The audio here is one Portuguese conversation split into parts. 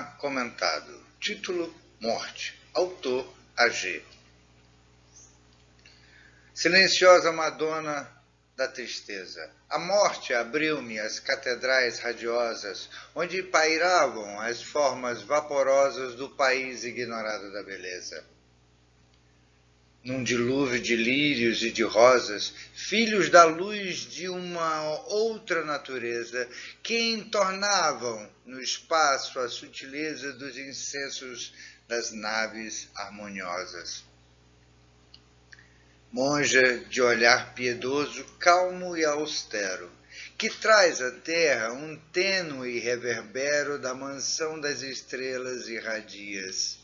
Poema comentado. Título: Morte. Autor: A.G. Silenciosa Madonna da tristeza, a morte abriu-me as catedrais radiosas, onde pairavam as formas vaporosas do país ignorado da beleza. Num dilúvio de lírios e de rosas, filhos da luz de uma outra natureza, que entornavam no espaço a sutileza dos incensos das naves harmoniosas. Monja de olhar piedoso, calmo e austero, que traz à terra um tênue reverbero da mansão das estrelas irradias.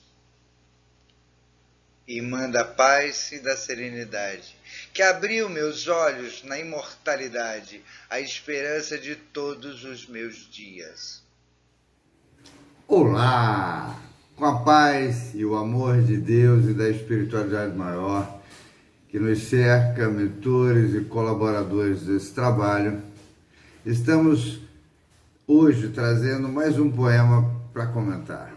Irmã da paz e da serenidade, que abriu meus olhos na imortalidade, a esperança de todos os meus dias. Olá! Com a paz e o amor de Deus e da espiritualidade maior, que nos cerca, mentores e colaboradores desse trabalho, estamos hoje trazendo mais um poema para comentar.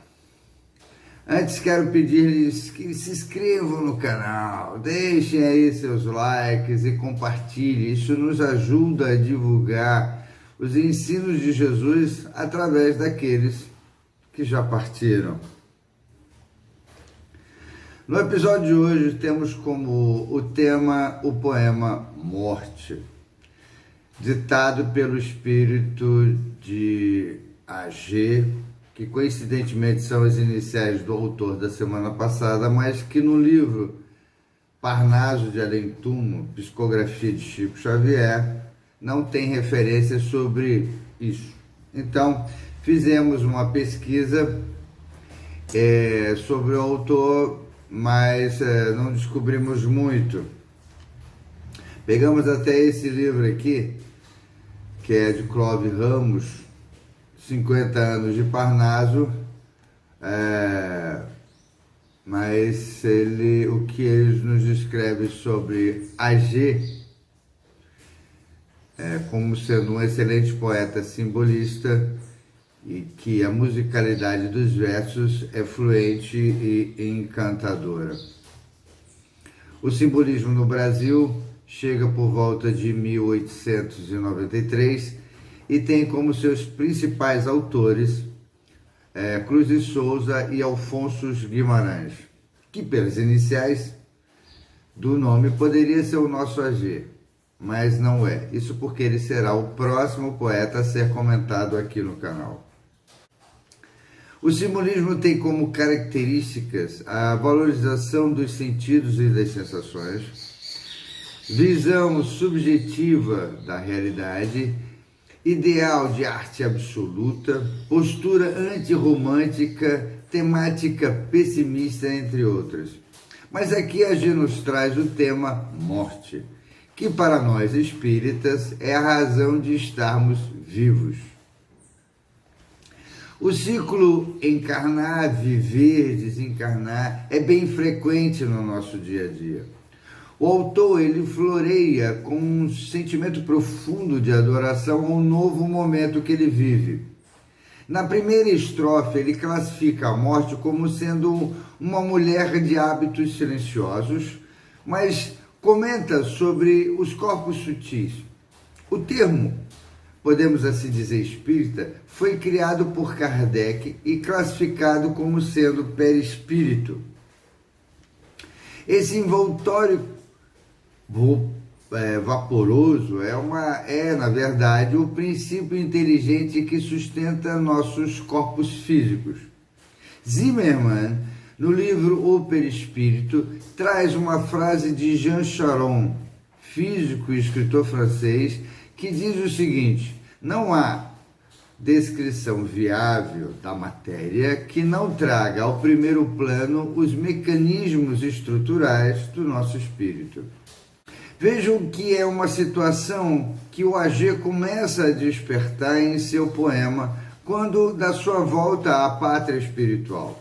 Antes quero pedir-lhes que se inscrevam no canal, deixem aí seus likes e compartilhem. Isso nos ajuda a divulgar os ensinos de Jesus através daqueles que já partiram. No episódio de hoje temos como o tema o poema Morte, ditado pelo espírito de A.G., que coincidentemente são as iniciais do autor da semana passada, mas que no livro Parnaso de Além-Túmulo, Psicografia de Chico Xavier, não tem referência sobre isso. Então, fizemos uma pesquisa sobre o autor, mas não descobrimos muito. Pegamos até esse livro aqui, que é de Clóvis Ramos, 50 anos de Parnaso, mas o que ele nos descreve sobre A.G. Como sendo um excelente poeta simbolista e que a musicalidade dos versos é fluente e encantadora. O simbolismo no Brasil chega por volta de 1893 e tem como seus principais autores Cruz de Souza e Alfonso Guimarães, que pelas iniciais do nome poderia ser o nosso A.G., mas não é. Isso porque ele será o próximo poeta a ser comentado aqui no canal. O simbolismo tem como características a valorização dos sentidos e das sensações, visão subjetiva da realidade, ideal de arte absoluta, postura antirromântica, temática pessimista, entre outras. Mas aqui a gente nos traz o tema morte, que para nós espíritas é a razão de estarmos vivos. O ciclo encarnar, viver, desencarnar é bem frequente no nosso dia a dia. O autor, ele floreia com um sentimento profundo de adoração ao novo momento que ele vive. Na primeira estrofe, ele classifica a morte como sendo uma mulher de hábitos silenciosos, mas comenta sobre os corpos sutis. O termo, podemos assim dizer, espírita, foi criado por Kardec e classificado como sendo perispírito. Esse envoltório vaporoso é, na verdade, o princípio inteligente que sustenta nossos corpos físicos. Zimmermann, no livro O Perispírito, traz uma frase de Jean Charron, físico e escritor francês, que diz o seguinte: não há descrição viável da matéria que não traga ao primeiro plano os mecanismos estruturais do nosso espírito. Vejam que é uma situação que o A.G. começa a despertar em seu poema quando dá sua volta à pátria espiritual.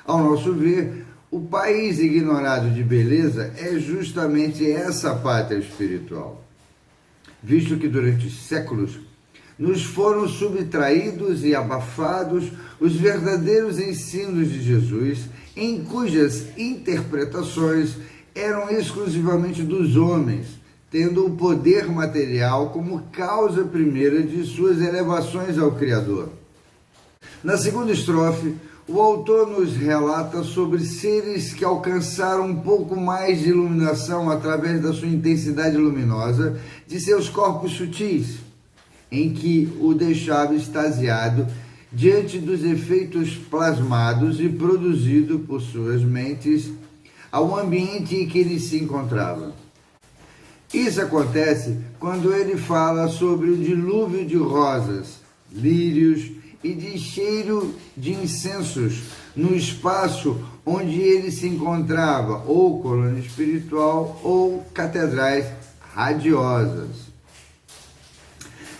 Ao nosso ver, o país ignorado de beleza é justamente essa pátria espiritual, visto que durante séculos nos foram subtraídos e abafados os verdadeiros ensinos de Jesus, em cujas interpretações eram exclusivamente dos homens, tendo o poder material como causa primeira de suas elevações ao Criador. Na segunda estrofe, o autor nos relata sobre seres que alcançaram um pouco mais de iluminação através da sua intensidade luminosa de seus corpos sutis, em que o deixava extasiado diante dos efeitos plasmados e produzidos por suas mentes ao ambiente em que ele se encontrava. Isso acontece quando ele fala sobre o dilúvio de rosas, lírios e de cheiro de incensos no espaço onde ele se encontrava, ou colônia espiritual ou catedrais radiosas.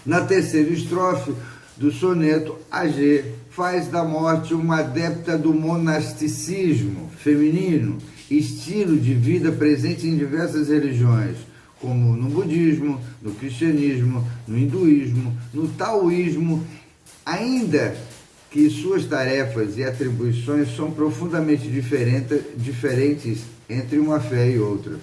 Na terceira estrofe do soneto, AG faz da morte uma adepta do monasticismo feminino, estilo de vida presente em diversas religiões, como no budismo, no cristianismo, no hinduísmo, no taoísmo, ainda que suas tarefas e atribuições são profundamente diferentes entre uma fé e outra.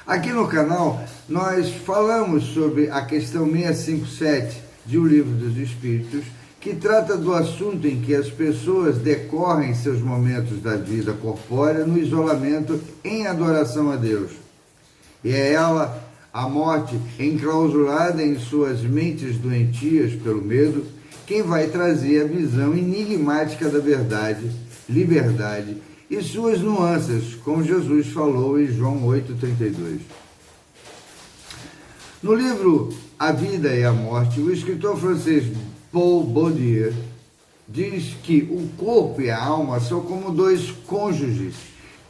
Aqui no canal, nós falamos sobre a questão 657 de O Livro dos Espíritos, que trata do assunto em que as pessoas decorrem seus momentos da vida corpórea no isolamento em adoração a Deus. E é ela, a morte, enclausurada em suas mentes doentias pelo medo, quem vai trazer a visão enigmática da verdade, liberdade e suas nuances, como Jesus falou em João 8,32. No livro A Vida e a Morte, o escritor francês Paul Bourdieu diz que o corpo e a alma são como dois cônjuges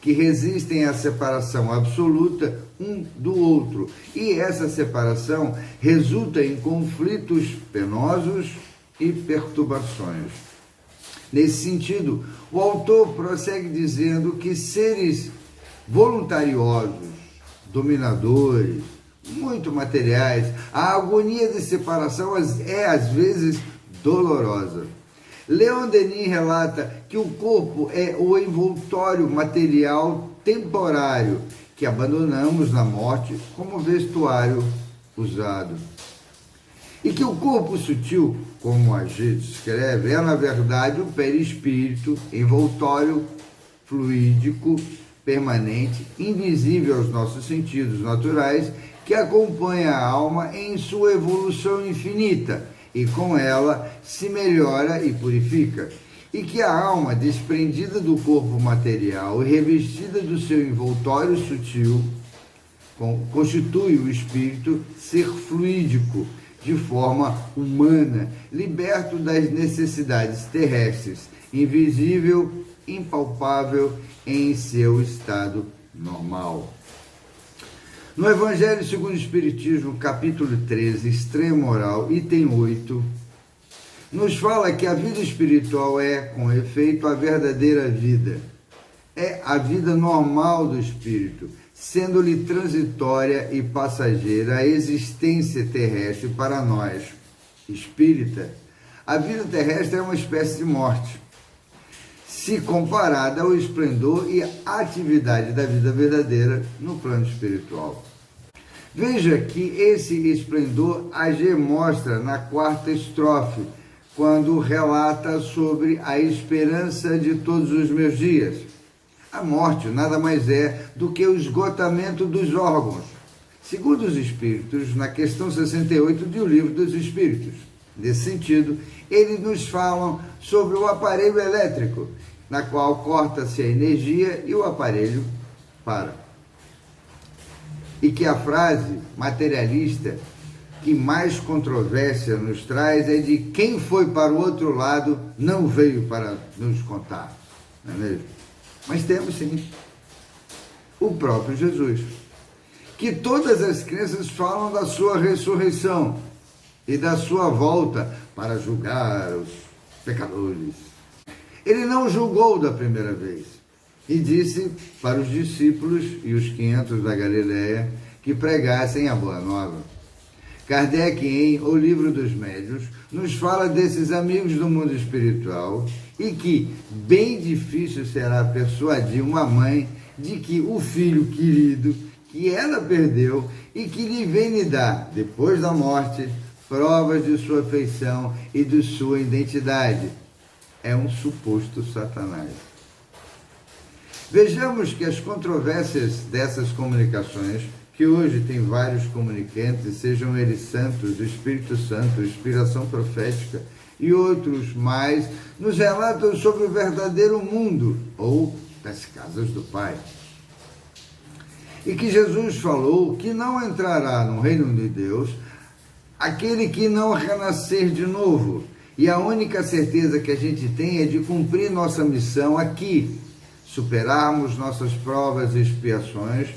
que resistem à separação absoluta um do outro, e essa separação resulta em conflitos penosos e perturbações. Nesse sentido, o autor prossegue dizendo que seres voluntariosos, dominadores, muito materiais, a agonia de separação é às vezes dolorosa. Leon Denis relata que o corpo é o envoltório material temporário que abandonamos na morte como vestuário usado. E que o corpo sutil, como a gente escreve, é na verdade o perispírito, envoltório fluídico, permanente, invisível aos nossos sentidos naturais, que acompanha a alma em sua evolução infinita e com ela se melhora e purifica. E que a alma, desprendida do corpo material e revestida do seu envoltório sutil, constitui o espírito ser fluídico, de forma humana, liberto das necessidades terrestres, invisível, impalpável em seu estado normal. No Evangelho segundo o Espiritismo, capítulo 13, Extremo Oral, item 8, nos fala que a vida espiritual é, com efeito, a verdadeira vida. É a vida normal do espírito, sendo-lhe transitória e passageira a existência terrestre para nós, espírita. A vida terrestre é uma espécie de morte, se comparada ao esplendor e atividade da vida verdadeira no plano espiritual. Veja que esse esplendor AG mostra na quarta estrofe, quando relata sobre a esperança de todos os meus dias. A morte nada mais é do que o esgotamento dos órgãos, segundo os Espíritos, na questão 68 de O Livro dos Espíritos. Nesse sentido, eles nos falam sobre o aparelho elétrico, na qual corta-se a energia e o aparelho para. E que a frase materialista que mais controvérsia nos traz é de quem foi para o outro lado não veio para nos contar, não é mesmo? Mas temos sim o próprio Jesus, que todas as crenças falam da sua ressurreição e da sua volta para julgar os pecadores. Ele não julgou da primeira vez e disse para os discípulos e os 500 da Galileia que pregassem a boa nova. Kardec, em O Livro dos Médiuns, nos fala desses amigos do mundo espiritual e que bem difícil será persuadir uma mãe de que o filho querido que ela perdeu e que lhe vem lhe dar, depois da morte, provas de sua afeição e de sua identidade, é um suposto Satanás. Vejamos que as controvérsias dessas comunicações, que hoje tem vários comunicantes, sejam eles santos, Espírito Santo, inspiração profética e outros mais, nos relatam sobre o verdadeiro mundo, ou das casas do Pai. E que Jesus falou que não entrará no reino de Deus aquele que não renascer de novo. E a única certeza que a gente tem é de cumprir nossa missão aqui, superarmos nossas provas e expiações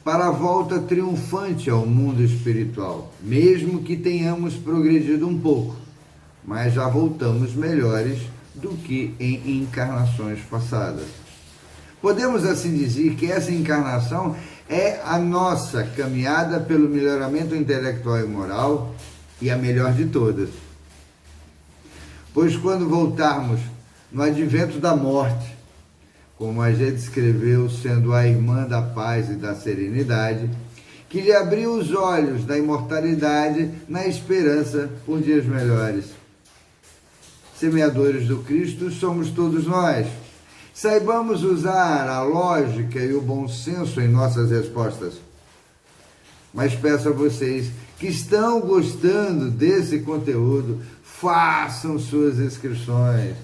para a volta triunfante ao mundo espiritual, mesmo que tenhamos progredido um pouco, mas já voltamos melhores do que em encarnações passadas. Podemos assim dizer que essa encarnação é a nossa caminhada pelo melhoramento intelectual e moral e a melhor de todas. Pois quando voltarmos no advento da morte, como a gente escreveu, sendo a irmã da paz e da serenidade, que lhe abriu os olhos da imortalidade na esperança por dias melhores. Semeadores do Cristo somos todos nós. Saibamos usar a lógica e o bom senso em nossas respostas. Mas peço a vocês que estão gostando desse conteúdo, façam suas inscrições,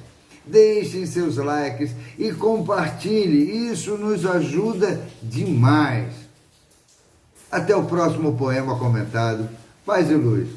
deixem seus likes e compartilhem. Isso nos ajuda demais. Até o próximo poema comentado. Paz e luz.